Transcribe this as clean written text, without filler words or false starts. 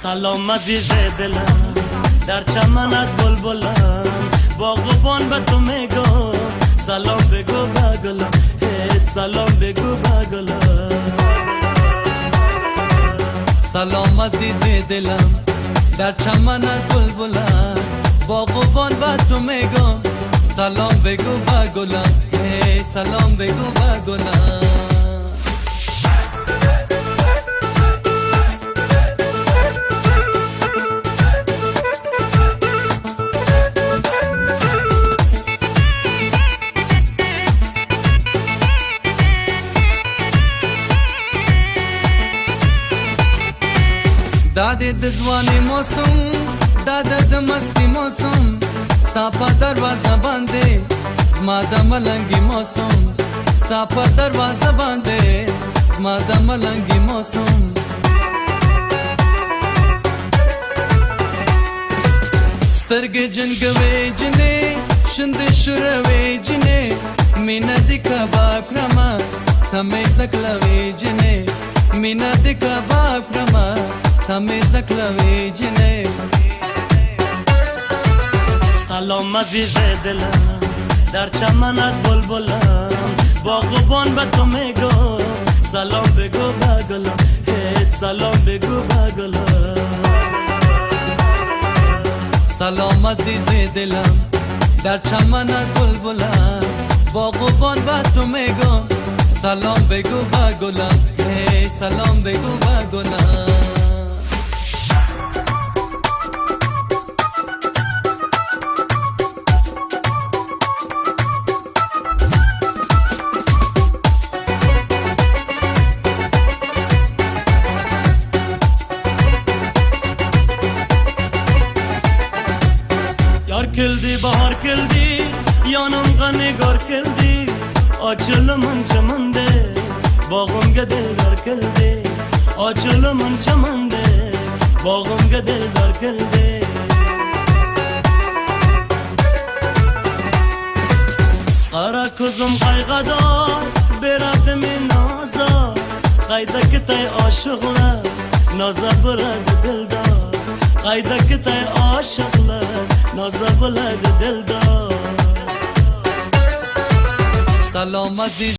سلام عزیز دلم، در چمنت بلبلم، باغبان به تو میگم سلام بگو به گلم، سلام بگو به گلم. سلام عزیز دلم، در چمنت بلبلم، باغبان به تو میگم سلام بگو به گلم، سلام بگو به گلم. داده دزوانی موسم، داده دمستی موسم، ستا پا دروازه بانده زما د ملنگی موسم، ستا پا دروازه بانده زما د ملنگی موسم. سترگی جنگوی جنه شند شروی جنه، مینا دی کباب کرما تمی زکلوی جنه، مینا دی کباب کرما تمی زکلوی جنه. سلام عزیز دلم، در چمنت بلبلم، باغبان به تو میگم سلام بگو به گلم، سلام بگو به گلم. سلام عزیز دلم، در چمنت بلبلم، باغبان به تو میگم سلام بگو به گلم، سلام بگو به گلم. Yar kildi, bahar kildi, yanımga nigar kildi, açılımın çamında, bağımga dilber kildi, açılımın çamında, bağımga dilber kildi. Kara kuzum kaygada, beratimi naza, kaydaki tay aşıklar, naza bıradı dildar. Qaydaki tay aşıklar, naza buladı dildar. سلام عزیز